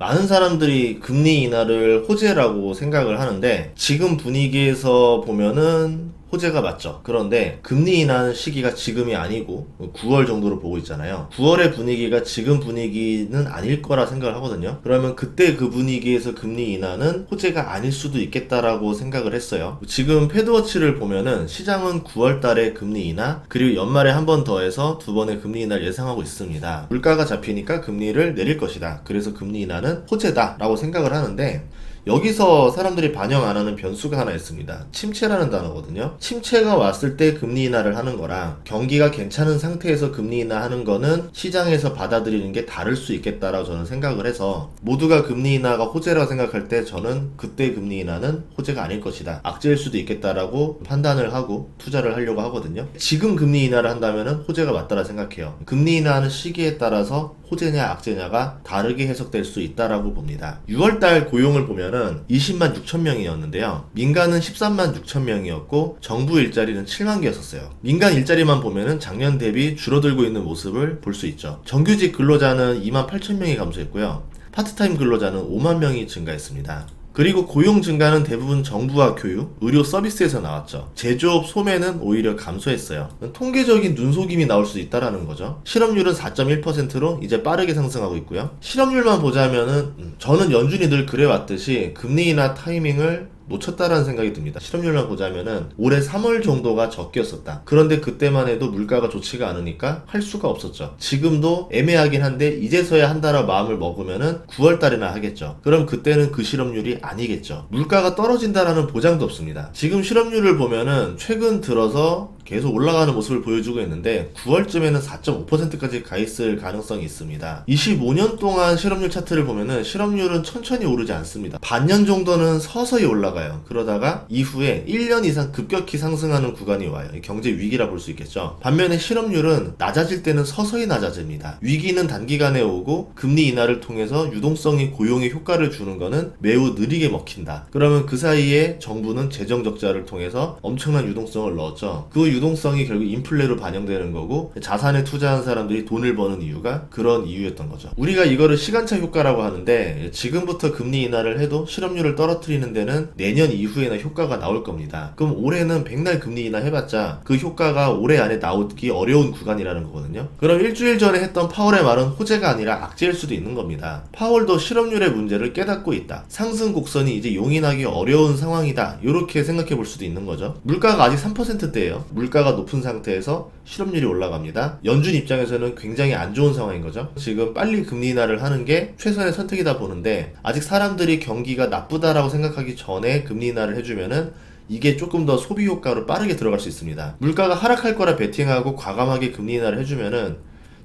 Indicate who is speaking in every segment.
Speaker 1: 많은 사람들이 금리 인하를 호재라고 생각을 하는데 지금 분위기에서 보면은 호재가 맞죠. 그런데 금리 인하는 시기가 지금이 아니고 9월 정도로 보고 있잖아요. 9월의 분위기가 지금 분위기는 아닐 거라 생각을 하거든요. 그러면 그때 그 분위기에서 금리 인하는 호재가 아닐 수도 있겠다라고 생각을 했어요. 지금 패드워치를 보면은 시장은 9월 달에 금리 인하 그리고 연말에 한 번 더해서 두 번의 금리 인하를 예상하고 있습니다. 물가가 잡히니까 금리를 내릴 것이다. 그래서 금리 인하는 호재다 라고 생각을 하는데 여기서 사람들이 반영 안 하는 변수가 하나 있습니다. 침체라는 단어거든요. 침체가 왔을 때 금리 인하를 하는 거랑 경기가 괜찮은 상태에서 금리 인하하는 거는 시장에서 받아들이는 게 다를 수 있겠다라고 저는 생각을 해서 모두가 금리 인하가 호재라고 생각할 때 저는 그때 금리 인하는 호재가 아닐 것이다. 악재일 수도 있겠다라고 판단을 하고 투자를 하려고 하거든요. 지금 금리 인하를 한다면 호재가 맞다라 생각해요. 금리 인하하는 시기에 따라서 호재냐 악재냐가 다르게 해석될 수 있다라고 봅니다. 6월달 고용을 보면은 20만 6천 명이었는데요. 민간은 13만 6천 명이었고 정부 일자리는 7만 개였었어요. 민간 일자리만 보면은 작년 대비 줄어들고 있는 모습을 볼 수 있죠. 정규직 근로자는 2만 8천 명이 감소했고요. 파트타임 근로자는 5만 명이 증가했습니다. 그리고 고용 증가는 대부분 정부와 교육, 의료 서비스에서 나왔죠. 제조업, 소매는 오히려 감소했어요. 통계적인 눈속임이 나올 수 있다라는 거죠. 실업률은 4.1%로 이제 빠르게 상승하고 있고요. 실업률만 보자면은 저는 연준이 늘 그래왔듯이 금리 인하 타이밍을 놓쳤다라는 생각이 듭니다. 실업률만 보자면은 올해 3월 정도가 적기였었다. 그런데 그때만 해도 물가가 좋지가 않으니까 할 수가 없었죠. 지금도 애매하긴 한데 이제서야 한다라 마음을 먹으면은 9월 달에나 하겠죠. 그럼 그때는 그 실업률이 아니겠죠. 물가가 떨어진다라는 보장도 없습니다. 지금 실업률을 보면은 최근 들어서 계속 올라가는 모습을 보여주고 있는데 9월쯤에는 4.5%까지 가 있을 가능성이 있습니다. 25년 동안 실업률 차트를 보면은 실업률은 천천히 오르지 않습니다. 반년 정도는 서서히 올라가요. 그러다가 이후에 1년 이상 급격히 상승하는 구간이 와요. 경제 위기라 볼 수 있겠죠. 반면에 실업률은 낮아질 때는 서서히 낮아집니다. 위기는 단기간에 오고 금리 인하를 통해서 유동성이 고용에 효과를 주는 거는 매우 느리게 먹힌다. 그러면 그 사이에 정부는 재정 적자를 통해서 엄청난 유동성을 넣었죠. 그 유동성이 결국 인플레로 반영되는 거고 자산에 투자한 사람들이 돈을 버는 이유가 그런 이유였던 거죠. 우리가 이거를 시간차 효과라고 하는데 지금부터 금리 인하를 해도 실업률을 떨어뜨리는 데는 내년 이후에나 효과가 나올 겁니다. 그럼 올해는 백날 금리 인하 해봤자 그 효과가 올해 안에 나오기 어려운 구간이라는 거거든요. 그럼 일주일 전에 했던 파월의 말은 호재가 아니라 악재일 수도 있는 겁니다. 파월도 실업률의 문제를 깨닫고 있다. 상승 곡선이 이제 용인하기 어려운 상황이다. 이렇게 생각해 볼 수도 있는 거죠. 물가가 아직 3%대예요. 물가가 높은 상태에서 실업률이 올라갑니다. 연준 입장에서는 굉장히 안 좋은 상황인 거죠. 지금 빨리 금리 인하를 하는 게 최선의 선택이다 보는데 아직 사람들이 경기가 나쁘다라고 생각하기 전에 금리 인하를 해주면은 이게 조금 더 소비 효과로 빠르게 들어갈 수 있습니다. 물가가 하락할 거라 베팅하고 과감하게 금리 인하를 해주면은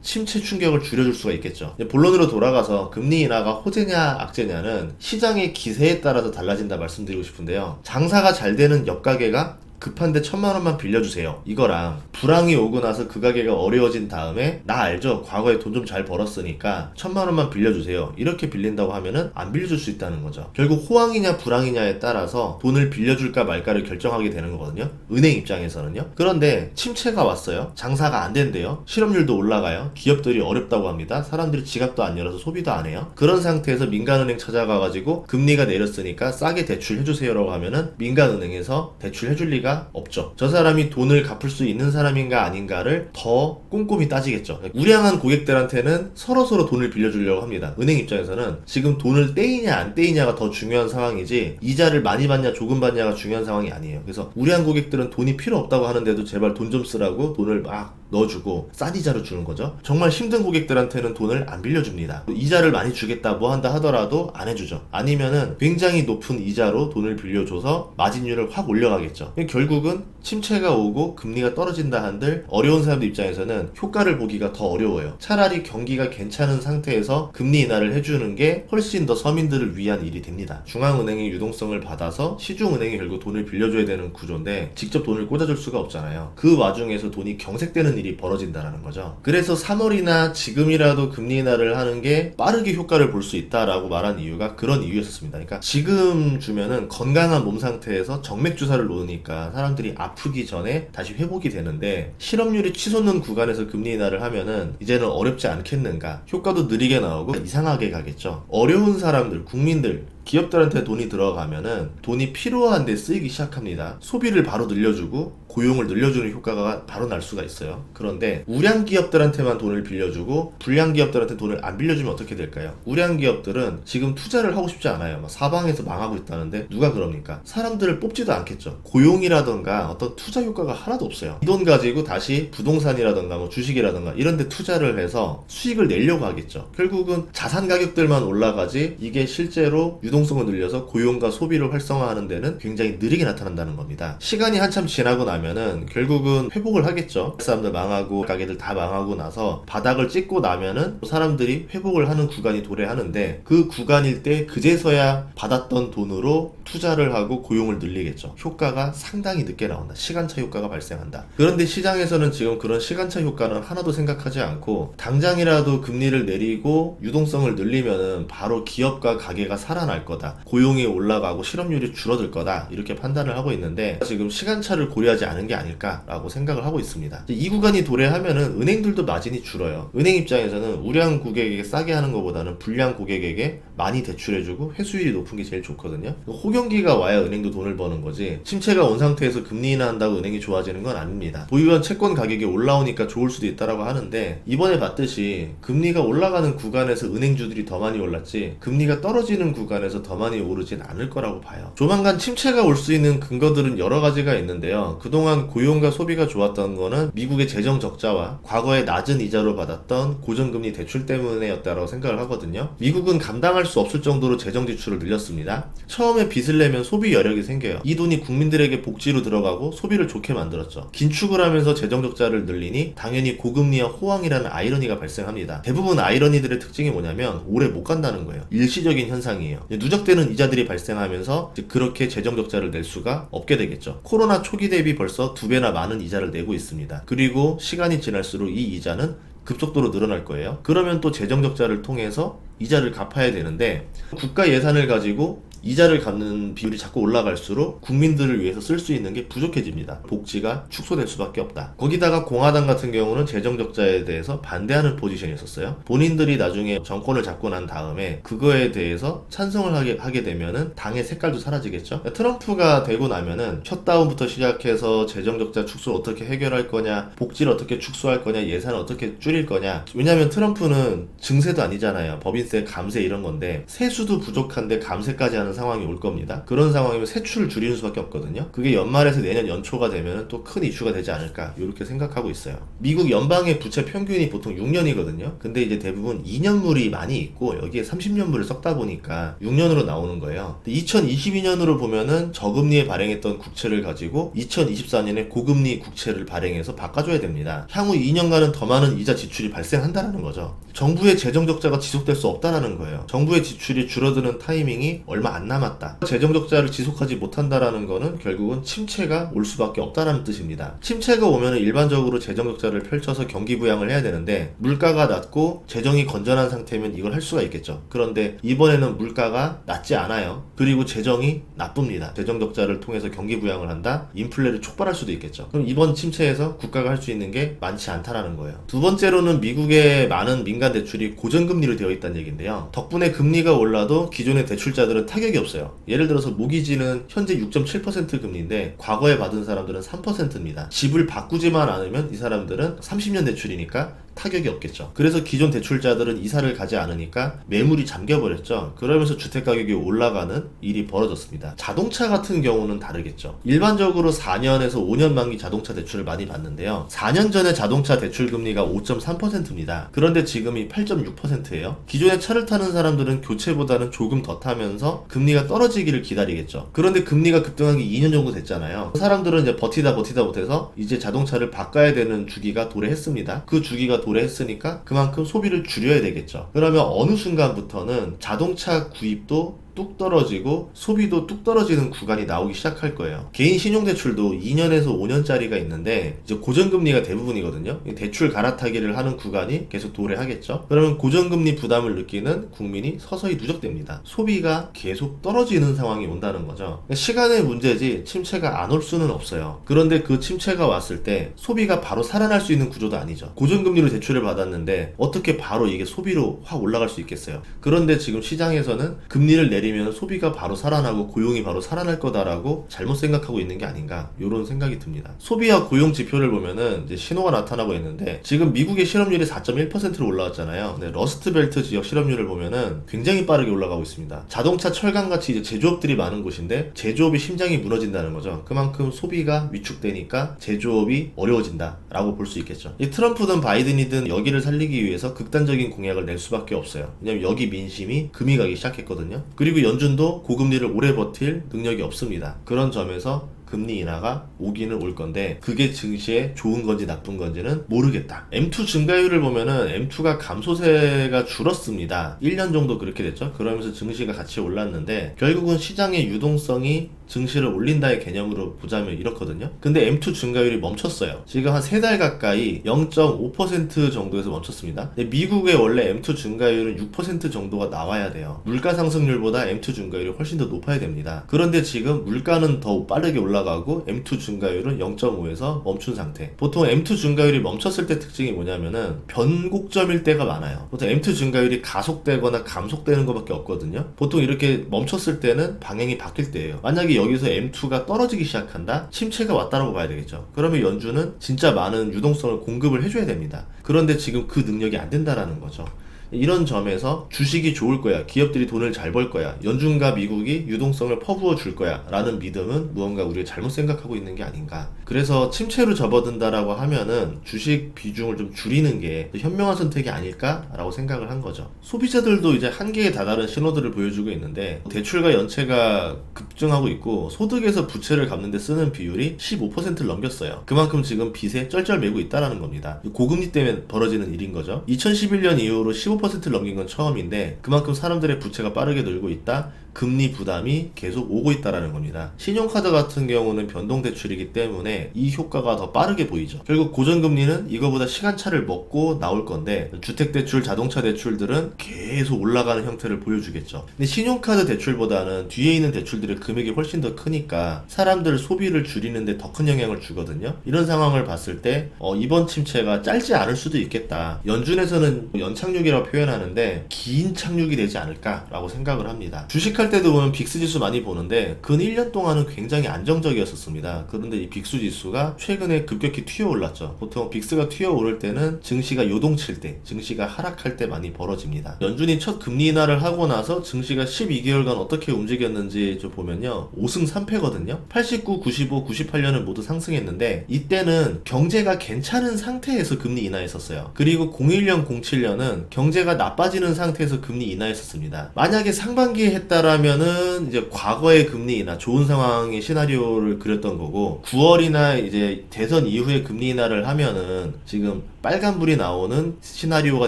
Speaker 1: 침체 충격을 줄여줄 수가 있겠죠. 본론으로 돌아가서 금리 인하가 호재냐 악재냐는 시장의 기세에 따라서 달라진다 말씀드리고 싶은데요. 장사가 잘 되는 옆가게가 급한데 1,000만 원만 빌려주세요. 이거랑 불황이 오고 나서 그 가게가 어려워진 다음에 나 알죠? 과거에 돈 좀 잘 벌었으니까 1,000만 원만 빌려주세요. 이렇게 빌린다고 하면은 안 빌려줄 수 있다는 거죠. 결국 호황이냐 불황이냐에 따라서 돈을 빌려줄까 말까를 결정하게 되는 거거든요. 은행 입장에서는요. 그런데 침체가 왔어요. 장사가 안 된대요. 실업률도 올라가요. 기업들이 어렵다고 합니다. 사람들이 지갑도 안 열어서 소비도 안 해요. 그런 상태에서 민간은행 찾아가가지고 금리가 내렸으니까 싸게 대출해주세요라고 하면은 민간은행에서 대출해줄 리가 없죠. 저 사람이 돈을 갚을 수 있는 사람인가 아닌가를 더 꼼꼼히 따지겠죠. 우량한 고객들한테는 서로서로 돈을 빌려주려고 합니다. 은행 입장에서는 지금 돈을 떼이냐 안 떼이냐가 더 중요한 상황이지 이자를 많이 받냐 조금 받냐가 중요한 상황이 아니에요. 그래서 우량한 고객들은 돈이 필요 없다고 하는데도 제발 돈 좀 쓰라고 돈을 막 넣어주고 싼 이자로 주는 거죠. 정말 힘든 고객들한테는 돈을 안 빌려줍니다. 이자를 많이 주겠다 뭐 한다 하더라도 안 해주죠. 아니면은 굉장히 높은 이자로 돈을 빌려줘서 마진율을 확 올려가겠죠. 결국은 침체가 오고 금리가 떨어진다 한들 어려운 사람들 입장에서는 효과를 보기가 더 어려워요. 차라리 경기가 괜찮은 상태에서 금리 인하를 해주는 게 훨씬 더 서민들을 위한 일이 됩니다. 중앙은행의 유동성을 받아서 시중은행이 결국 돈을 빌려줘야 되는 구조인데 직접 돈을 꽂아줄 수가 없잖아요. 그 와중에서 돈이 경색되는 일이 벌어진다는 거죠. 그래서 3월이나 지금이라도 금리 인하를 하는 게 빠르게 효과를 볼 수 있다라고 말한 이유가 그런 이유였었습니다. 그러니까 지금 주면은 건강한 몸 상태에서 정맥 주사를 놓으니까 되니까 사람들이 아프기 전에 다시 회복이 되는데, 실업률이 치솟는 구간에서 금리 인하를 하면은 이제는 어렵지 않겠는가, 효과도 느리게 나오고 이상하게 가겠죠. 어려운 사람들, 국민들, 기업들한테 돈이 들어가면은 돈이 필요한 데 쓰이기 시작합니다. 소비를 바로 늘려주고 고용을 늘려주는 효과가 바로 날 수가 있어요. 그런데 우량 기업들한테만 돈을 빌려주고 불량 기업들한테 돈을 안 빌려주면 어떻게 될까요? 우량 기업들은 지금 투자를 하고 싶지 않아요. 막 사방에서 망하고 있다는데 누가 그럽니까? 사람들을 뽑지도 않겠죠. 고용이라던가 어떤 투자 효과가 하나도 없어요. 이 돈 가지고 다시 부동산이라던가 뭐 주식이라던가 이런 데 투자를 해서 수익을 내려고 하겠죠. 결국은 자산 가격들만 올라가지 이게 실제로 유동성을 늘려서 고용과 소비를 활성화하는 데는 굉장히 느리게 나타난다는 겁니다. 시간이 한참 지나고 나면은 결국은 회복을 하겠죠. 사람들 망하고 가게들 다 망하고 나서 바닥을 찍고 나면은 사람들이 회복을 하는 구간이 도래하는데, 그 구간일 때 그제서야 받았던 돈으로 투자를 하고 고용을 늘리겠죠. 효과가 상당히 늦게 나온다. 시간차 효과가 발생한다. 그런데 시장에서는 지금 그런 시간차 효과는 하나도 생각하지 않고 당장이라도 금리를 내리고 유동성을 늘리면은 바로 기업과 가게가 살아날 거다, 고용이 올라가고 실업률이 줄어들 거다, 이렇게 판단을 하고 있는데 지금 시간차를 고려하지 않은 게 아닐까라고 생각을 하고 있습니다. 이 구간이 도래하면은 은행들도 마진이 줄어요. 은행 입장에서는 우량 고객에게 싸게 하는 것보다는 불량 고객에게 많이 대출해주고 회수율이 높은 게 제일 좋거든요. 호경기가 와야 은행도 돈을 버는 거지, 침체가 온 상태에서 금리 인하한다고 은행이 좋아지는 건 아닙니다. 보유한 채권 가격이 올라오니까 좋을 수도 있다라고 하는데, 이번에 봤듯이 금리가 올라가는 구간에서 은행주들이 더 많이 올랐지 금리가 떨어지는 구간에서 더 많이 오르진 않을 거라고 봐요. 조만간 침체가 올 수 있는 근거들은 여러 가지가 있는데요. 그동안 고용과 소비가 좋았던 거는 미국의 재정 적자와 과거에 낮은 이자로 받았던 고정금리 대출 때문에였다고 생각을 하거든요. 미국은 감당할 수 없을 정도로 재정 지출을 늘렸습니다. 처음에 빚을 내면 소비 여력이 생겨요. 이 돈이 국민들에게 복지로 들어가고 소비를 좋게 만들었죠. 긴축을 하면서 재정 적자를 늘리니 당연히 고금리와 호황이라는 아이러니가 발생합니다. 대부분 아이러니들의 특징이 뭐냐면 오래 못 간다는 거예요. 일시적인 현상이에요. 누적되는 이자들이 발생하면서 그렇게 재정 적자를 낼 수가 없게 되겠죠. 코로나 초기 대비 벌써 2배나 많은 이자를 내고 있습니다. 그리고 시간이 지날수록 이 이자는 급속도로 늘어날 거예요. 그러면 또 재정 적자를 통해서 이자를 갚아야 되는데, 국가 예산을 가지고 이자를 갚는 비율이 자꾸 올라갈수록 국민들을 위해서 쓸 수 있는 게 부족해집니다. 복지가 축소될 수밖에 없다. 거기다가 공화당 같은 경우는 재정 적자에 대해서 반대하는 포지션이었어요. 본인들이 나중에 정권을 잡고 난 다음에 그거에 대해서 찬성을 하게 되면은 당의 색깔도 사라지겠죠. 트럼프가 되고 나면은 셧다운부터 시작해서 재정 적자 축소를 어떻게 해결할 거냐, 복지를 어떻게 축소할 거냐, 예산을 어떻게 줄일 거냐. 왜냐면 트럼프는 증세도 아니잖아요. 법인세, 감세 이런 건데 세수도 부족한데 감세까지 하는 상황이 올 겁니다. 그런 상황이면 세출을 줄이는 수밖에 없거든요. 그게 연말에서 내년 연초가 되면 또 큰 이슈가 되지 않을까, 이렇게 생각하고 있어요. 미국 연방의 부채 평균이 보통 6년이거든요. 근데 이제 대부분 2년물이 많이 있고 여기에 30년물을 섞다 보니까 6년으로 나오는 거예요. 2022년으로 보면은 저금리에 발행했던 국채를 가지고 2024년에 고금리 국채를 발행해서 바꿔줘야 됩니다. 향후 2년간은 더 많은 이자 지출이 발생한다는 거죠. 정부의 재정 적자가 지속될 수 없다는 거예요. 정부의 지출이 줄어드는 타이밍이 얼마 안 남았다. 재정 적자를 지속하지 못한다라는 거는 결국은 침체가 올 수밖에 없다는 뜻입니다. 침체가 오면 일반적으로 재정 적자를 펼쳐서 경기 부양을 해야 되는데, 물가가 낮고 재정이 건전한 상태면 이걸 할 수가 있겠죠. 그런데 이번에는 물가가 낮지 않아요. 그리고 재정이 나쁩니다. 재정 적자를 통해서 경기 부양을 한다? 인플레를 촉발할 수도 있겠죠. 그럼 이번 침체에서 국가가 할 수 있는 게 많지 않다라는 거예요. 두 번째로는 미국의 많은 민간 대출이 고정금리로 되어 있다는 얘기인데요. 덕분에 금리가 올라도 기존의 대출자들은 타격이 없어요. 예를 들어서 모기지는 현재 6.7% 금리인데 과거에 받은 사람들은 3%입니다. 집을 바꾸지만 않으면 이 사람들은 30년 대출이니까 타격이 없겠죠. 그래서 기존 대출자들은 이사를 가지 않으니까 매물이 잠겨버렸죠. 그러면서 주택가격이 올라가는 일이 벌어졌습니다. 자동차 같은 경우는 다르겠죠. 일반적으로 4년에서 5년 만기 자동차 대출을 많이 받는데요. 4년 전에 자동차 대출 금리가 5.3%입니다. 그런데 지금이 8.6%예요. 기존에 차를 타는 사람들은 교체보다는 조금 더 타면서 금리가 떨어지기를 기다리겠죠. 그런데 금리가 급등한 게 2년 정도 됐잖아요. 사람들은 이제 버티다 못해서 이제 자동차를 바꿔야 되는 주기가 도래했습니다. 그 주기가 도래했으니까 그만큼 소비를 줄여야 되겠죠. 그러면 어느 순간부터는 자동차 구입도 뚝 떨어지고 소비도 뚝 떨어지는 구간이 나오기 시작할 거예요. 개인 신용대출도 2년에서 5년짜리가 있는데 이제 고정금리가 대부분이거든요. 대출 갈아타기를 하는 구간이 계속 도래하겠죠. 그러면 고정금리 부담을 느끼는 국민이 서서히 누적됩니다. 소비가 계속 떨어지는 상황이 온다는 거죠. 시간의 문제지 침체가 안 올 수는 없어요. 그런데 그 침체가 왔을 때 소비가 바로 살아날 수 있는 구조도 아니죠. 고정금리로 대출을 받았는데 어떻게 바로 이게 소비로 확 올라갈 수 있겠어요. 그런데 지금 시장에서는 금리를 내리면 소비가 바로 살아나고 고용이 바로 살아날 거다라고 잘못 생각하고 있는 게 아닌가, 이런 생각이 듭니다. 소비와 고용 지표를 보면은 이제 신호가 나타나고 있는데 지금 미국의 실업률이 4.1%로 올라왔잖아요. 근데 러스트벨트 지역 실업률을 보면은 굉장히 빠르게 올라가고 있습니다. 자동차, 철강 같이 이제 제조업들이 많은 곳인데 제조업이 심장이 무너진다는 거죠. 그만큼 소비가 위축되니까 제조업이 어려워진다라고 볼 수 있겠죠. 이 트럼프든 바이든이든 여기를 살리기 위해서 극단적인 공약을 낼 수밖에 없어요. 왜냐면 여기 민심이 금이 가기 시작했거든요. 그리고 연준도 고금리를 오래 버틸 능력이 없습니다. 그런 점에서 금리 인하가 오기는 올 건데 그게 증시에 좋은 건지 나쁜 건지는 모르겠다. M2 증가율을 보면은 M2가 감소세가 줄었습니다. 1년 정도 그렇게 됐죠. 그러면서 증시가 같이 올랐는데 결국은 시장의 유동성이 증시를 올린다의 개념으로 보자면 이렇거든요. 근데 M2 증가율이 멈췄어요. 지금 한 3달 가까이 0.5% 정도에서 멈췄습니다. 근데 미국의 원래 M2 증가율은 6% 정도가 나와야 돼요. 물가 상승률보다 M2 증가율이 훨씬 더 높아야 됩니다. 그런데 지금 물가는 더 빠르게 올라가고 M2 증가율은 0.5에서 멈춘 상태. 보통 M2 증가율이 멈췄을 때 특징이 뭐냐면은 변곡점일 때가 많아요. 보통 M2 증가율이 가속되거나 감속되는 것밖에 없거든요. 보통 이렇게 멈췄을 때는 방향이 바뀔 때예요. 만약에 여기서 M2가 떨어지기 시작한다? 침체가 왔다라고 봐야 되겠죠. 그러면 연준은 진짜 많은 유동성을 공급을 해줘야 됩니다. 그런데 지금 그 능력이 안 된다라는 거죠. 이런 점에서 주식이 좋을 거야, 기업들이 돈을 잘 벌 거야, 연준과 미국이 유동성을 퍼부어 줄 거야 라는 믿음은 무언가 우리가 잘못 생각하고 있는 게 아닌가. 그래서 침체로 접어든다라고 하면은 주식 비중을 좀 줄이는 게 현명한 선택이 아닐까 라고 생각을 한 거죠. 소비자들도 이제 한계에 다다른 신호들을 보여주고 있는데 대출과 연체가 급증하고 있고 소득에서 부채를 갚는 데 쓰는 비율이 15%를 넘겼어요. 그만큼 지금 빚에 쩔쩔매고 있다라는 겁니다. 고금리 때문에 벌어지는 일인 거죠. 2011년 이후로 15%를 넘긴 건 처음인데 그만큼 사람들의 부채가 빠르게 늘고 있다, 금리 부담이 계속 오고 있다라는 겁니다. 신용카드 같은 경우는 변동대출이기 때문에 이 효과가 더 빠르게 보이죠. 결국 고정금리는 이거보다 시간차를 먹고 나올 건데 주택대출, 자동차 대출들은 계속 올라가는 형태를 보여주겠죠. 근데 신용카드 대출보다는 뒤에 있는 대출들의 금액이 훨씬 더 크니까 사람들 소비를 줄이는데 더 큰 영향을 주거든요. 이런 상황을 봤을 때 이번 침체가 짧지 않을 수도 있겠다. 연준에서는 연착륙이라고 표현하는데 긴 착륙이 되지 않을까라고 생각을 합니다. 주식할 때도 보면 빅스지수 많이 보는데 근 1년 동안은 굉장히 안정적이었었습니다. 그런데 이 빅스지수가 최근에 급격히 튀어 올랐죠. 보통 빅스가 튀어 오를 때는 증시가 요동칠 때, 증시가 하락할 때 많이 벌어집니다. 연준이 첫 금리 인하를 하고 나서 증시가 12개월간 어떻게 움직였는지 좀 보면요, 5승 3패거든요. 89, 95, 98년은 모두 상승했는데 이때는 경제가 괜찮은 상태에서 금리 인하했었어요. 그리고 01년, 07년은 경제가 나빠지는 상태에서 금리 인하했었습니다. 만약에 상반기에 했다라면은 이제 과거의 금리 인하, 좋은 상황의 시나리오를 그렸던 거고 9월이나 이제 대선 이후에 금리 인하를 하면은 지금 빨간불이 나오는 시나리오가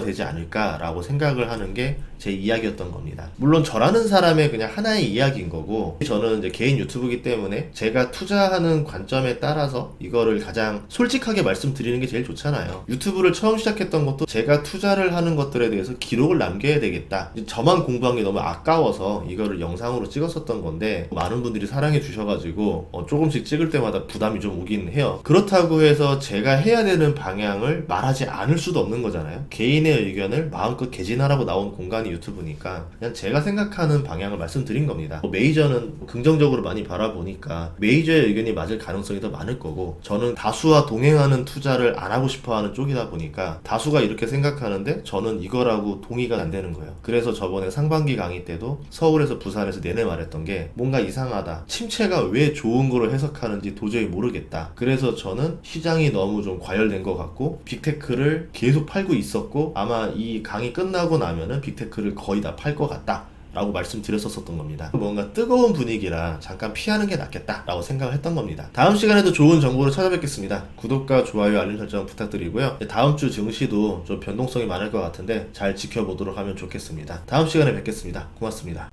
Speaker 1: 되지 않을까라고 생각을 하는 게 제 이야기였던 겁니다. 물론 저라는 사람의 그냥 하나의 이야기인 거고 저는 이제 개인 유튜브이기 때문에 제가 투자하는 관점에 따라서 이거를 가장 솔직하게 말씀드리는 게 제일 좋잖아요. 유튜브를 처음 시작했던 것도 제가 투자를 하는 것들에 대해서 기록을 남겨야 되겠다. 저만 공부한 게 너무 아까워서 이거를 영상으로 찍었었던 건데 많은 분들이 사랑해 주셔가지고 조금씩 찍을 때마다 부담이 좀 오긴 해요. 그렇다고 해서 제가 해야 되는 방향을 말하지 않을 수도 없는 거잖아요. 개인의 의견을 마음껏 개진하라고 나온 공간이 유튜브니까 그냥 제가 생각하는 방향을 말씀드린 겁니다. 메이저는 긍정적으로 많이 바라보니까 메이저의 의견이 맞을 가능성이 더 많을 거고 저는 다수와 동행하는 투자를 안 하고 싶어하는 쪽이다 보니까 다수가 이렇게 생각하는데 저는 이거라고 동의가 안 되는 거예요. 그래서 저번에 상반기 강의 때도 서울에서 부산에서 내내 말했던 게 뭔가 이상하다. 침체가 왜 좋은 거로 해석하는지 도저히 모르겠다. 그래서 저는 시장이 너무 좀 과열된 것 같고 빅테크를 계속 팔고 있었고 아마 이 강의 끝나고 나면은 빅테크를 거의 다 팔 것 같다 라고 말씀드렸었던 겁니다. 뭔가 뜨거운 분위기라 잠깐 피하는 게 낫겠다 라고 생각을 했던 겁니다. 다음 시간에도 좋은 정보로 찾아뵙겠습니다. 구독과 좋아요, 알림 설정 부탁드리고요. 다음 주 증시도 좀 변동성이 많을 것 같은데 잘 지켜보도록 하면 좋겠습니다. 다음 시간에 뵙겠습니다. 고맙습니다.